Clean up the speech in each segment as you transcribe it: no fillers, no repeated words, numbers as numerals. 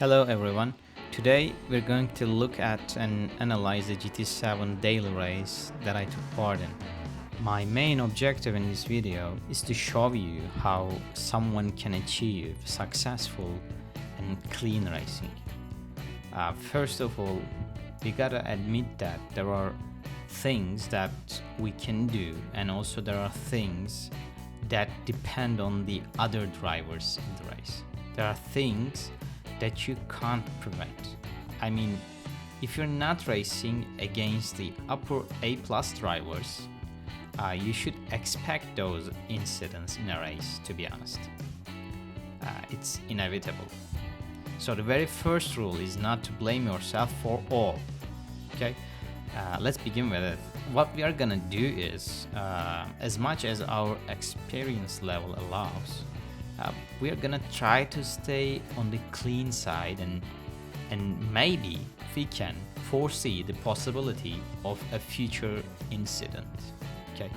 Hello everyone. Today we're going to look at and analyze the GT7 daily race that I took part in. My main objective in this video is to show you how someone can achieve successful and clean racing. First of all, we gotta admit that there are things that we can do, and also there are things that depend on the other drivers in the race. There are things that you can't prevent. I mean, if you're not racing against the upper A+ drivers, you should expect those incidents in a race, to be honest. It's inevitable. So the very first rule is not to blame yourself for all. Okay, let's begin with it. What we are gonna do is, as much as our experience level allows, we are gonna try to stay on the clean side, and maybe we can foresee the possibility of a future incident. Okay,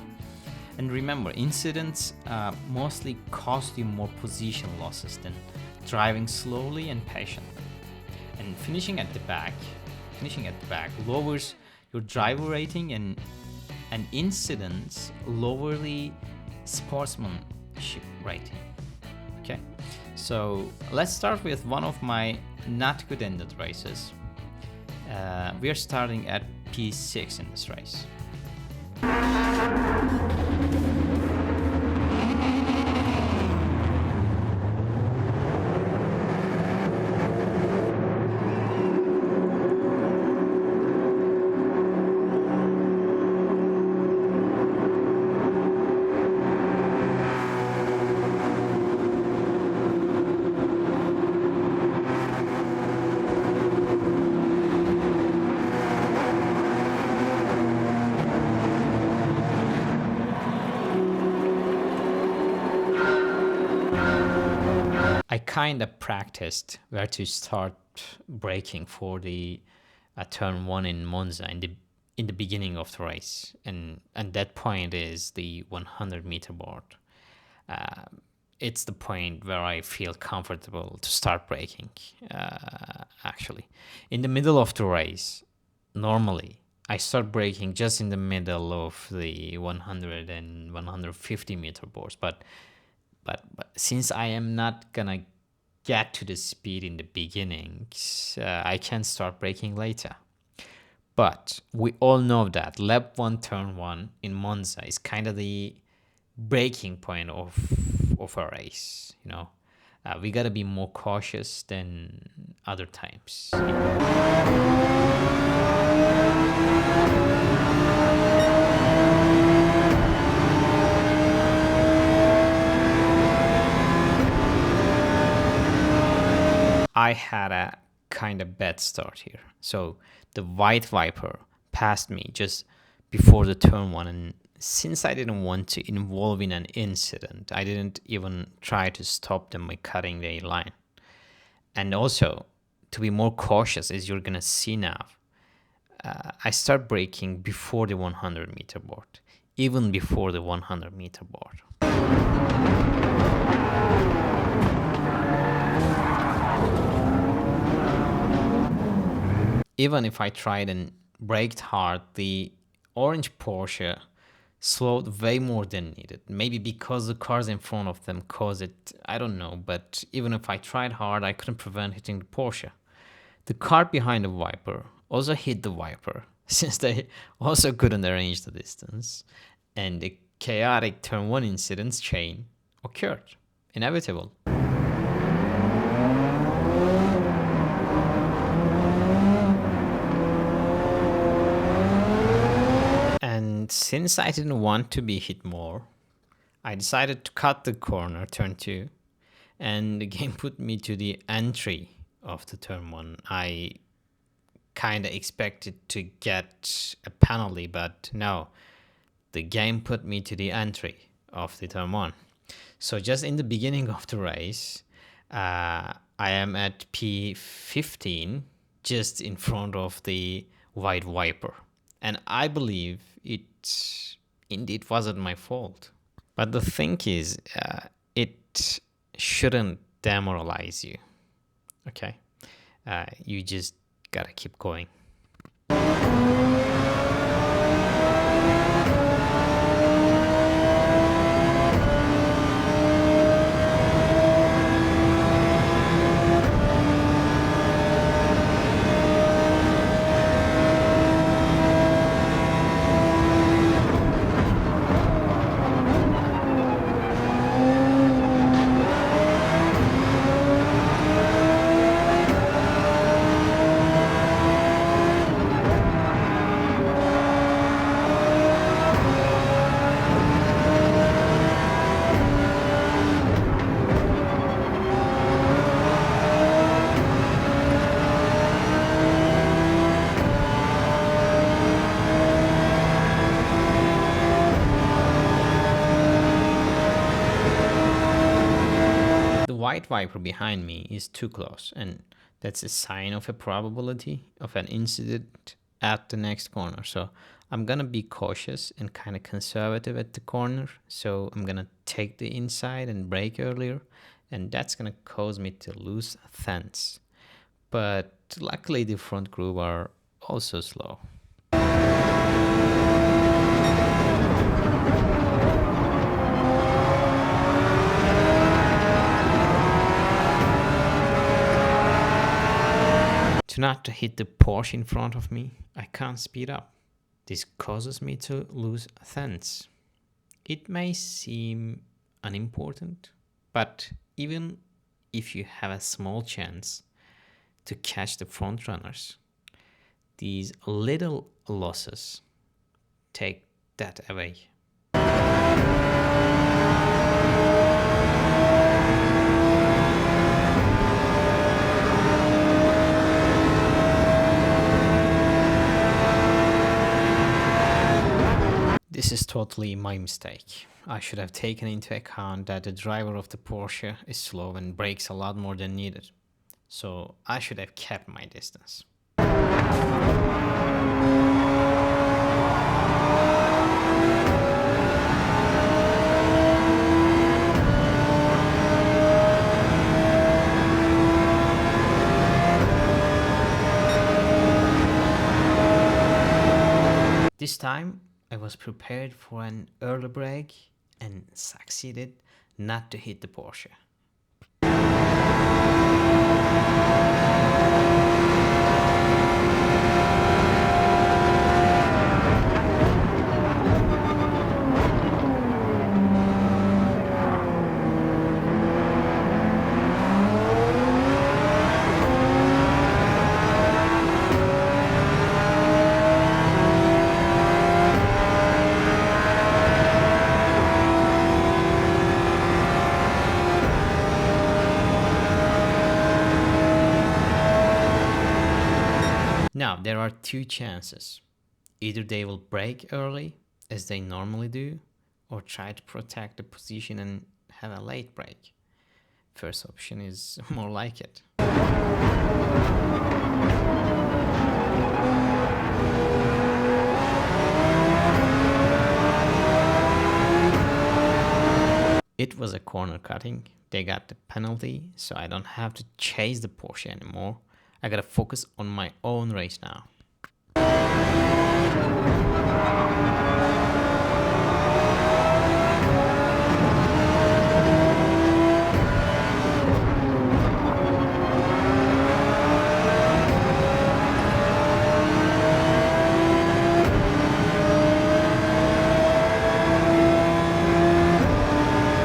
and remember, incidents mostly cost you more position losses than driving slowly and patiently. And finishing at the back lowers your driver rating, and incidents lower the sportsmanship rating. Okay, so let's start with one of my not good ended races. We are starting at P6 in this race. I kind of practiced where to start braking for the turn 1 in Monza in the beginning of the race, and that point is the 100-meter board. It's the point where I feel comfortable to start braking. Actually, in the middle of the race, normally I start braking just in the middle of the 100 and 150-meter boards, but since I am not gonna get to the speed in the beginning, I can start braking later. But we all know that lap 1, turn 1 in Monza is kind of the breaking point of a race. You know, we gotta be more cautious than other times. I had a kind of bad start here. So the white Viper passed me just before the turn 1, and since I didn't want to involve in an incident, I didn't even try to stop them by cutting the line. And also, to be more cautious, as you're gonna see now, I start braking before the 100-meter board, even before the 100-meter board. Even if I tried and braked hard, the orange Porsche slowed way more than needed. Maybe because the cars in front of them caused it, I don't know. But even if I tried hard, I couldn't prevent hitting the Porsche. The car behind the Viper also hit the Viper, since they also couldn't arrange the distance. And the chaotic turn 1 incidents chain occurred. Inevitable. And since I didn't want to be hit more, I decided to cut the corner, turn 2, and the game put me to the entry of the turn 1. I kind of expected to get a penalty, but no, the game put me to the entry of the turn 1. So just in the beginning of the race, I am at P15, just in front of the white Viper. And I believe it indeed wasn't my fault. But the thing is, it shouldn't demoralize you. Okay? You just gotta keep going. The white viper behind me is too close, and that's a sign of a probability of an incident at the next corner. So I'm gonna be cautious and kind of conservative at the corner. So I'm gonna take the inside and brake earlier, and that's gonna cause me to lose thence. But luckily the front group are also slow. To not to hit the Porsche in front of me, I can't speed up. This causes me to lose thence. It may seem unimportant, but even if you have a small chance to catch the front runners, these little losses take that away. This is totally my mistake. I should have taken into account that the driver of the Porsche is slow and brakes a lot more than needed. So I should have kept my distance. This time I was prepared for an early brake and succeeded not to hit the Porsche. Now, there are two chances. Either they will brake early, as they normally do, or try to protect the position and have a late brake. First option is more like it. It was a corner cutting. They got the penalty, so I don't have to chase the Porsche anymore. I gotta focus on my own race now.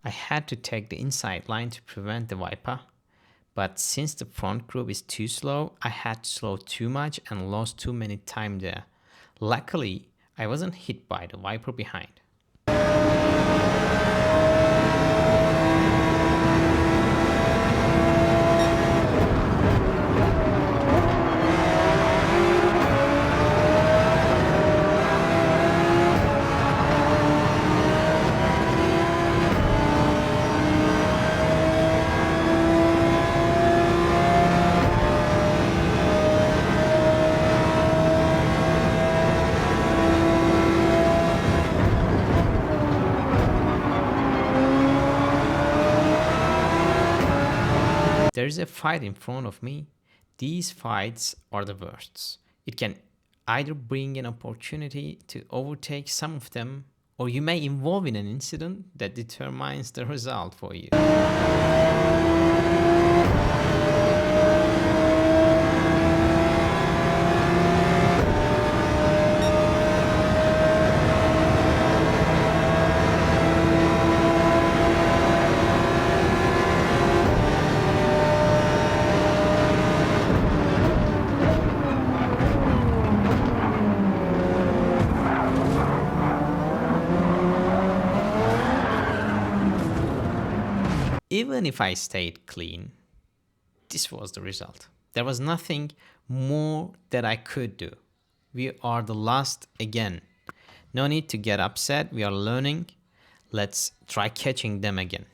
I had to take the inside line to prevent the wiper. But since the front group is too slow, I had to slow too much and lost too many time there. Luckily, I wasn't hit by the wiper behind. There's a fight in front of me. These fights are the worst. It can either bring an opportunity to overtake some of them, or you may involve in an incident that determines the result for you. Even if I stayed clean, this was the result. There was nothing more that I could do. We are the last again. No need to get upset, we are learning. Let's try catching them again.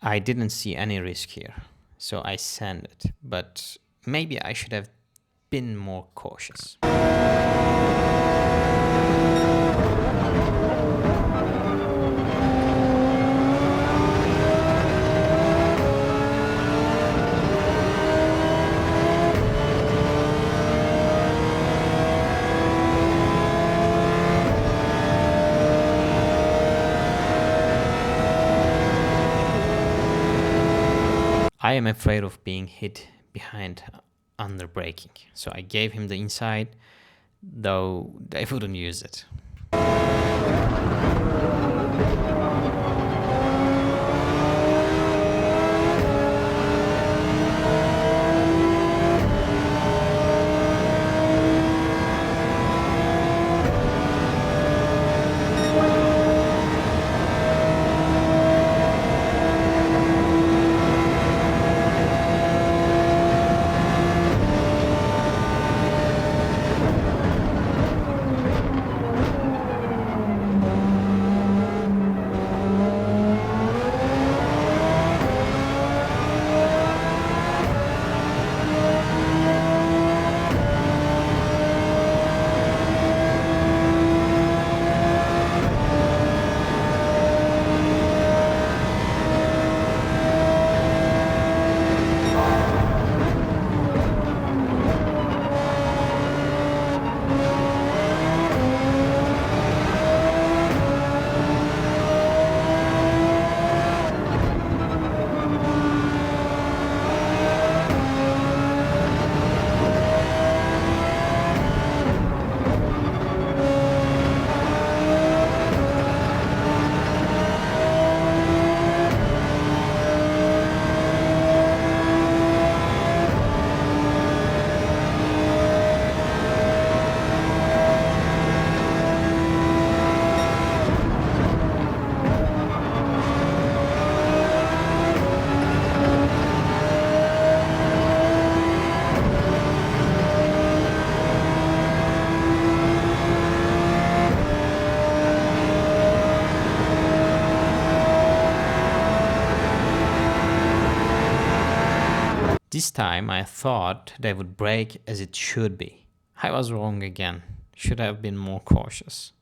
I didn't see any risk here, so I sent it, but maybe I should have been more cautious. I am afraid of being hit behind under braking, so I gave him the inside, though they wouldn't use it. This time I thought they would brake as it should be. I was wrong again. Should have been more cautious.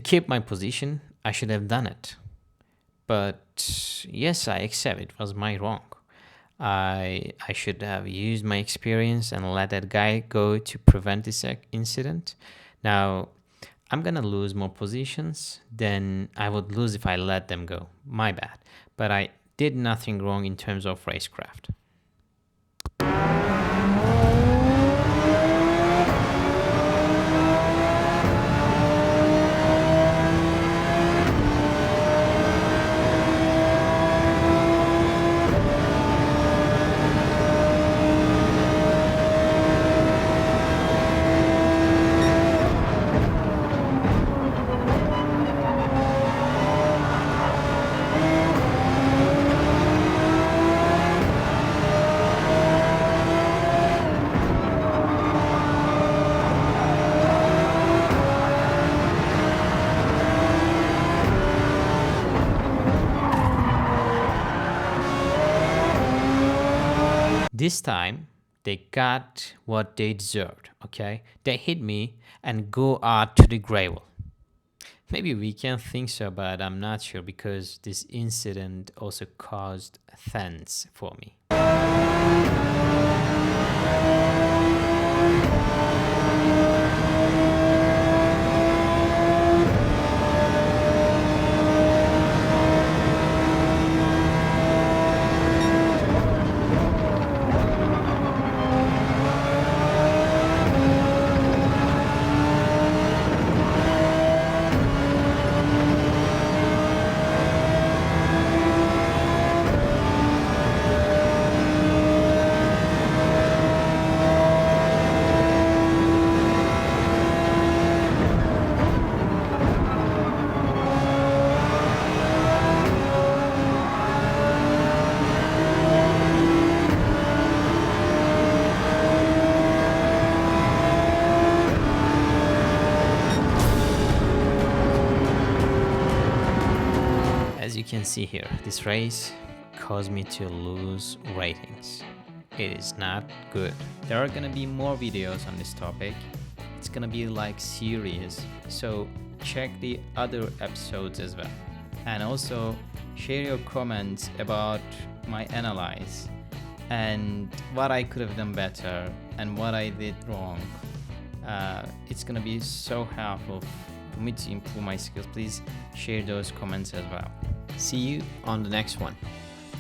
keep my position, I should have done it. But yes, I accept it was my wrong. I should have used my experience and let that guy go to prevent this incident. Now, I'm gonna lose more positions than I would lose if I let them go. My bad. But I did nothing wrong in terms of racecraft. This time, they got what they deserved, okay? They hit me and go out to the gravel. Maybe we can think so, but I'm not sure because this incident also caused offense for me. As you can see here, this race caused me to lose ratings. It is not good. There are gonna be more videos on this topic. It's gonna be like series, so check the other episodes as well. And also share your comments about my analyze and what I could have done better and what I did wrong. It's gonna be so helpful for me to improve my skills. Please share those comments as well. See you on the next one.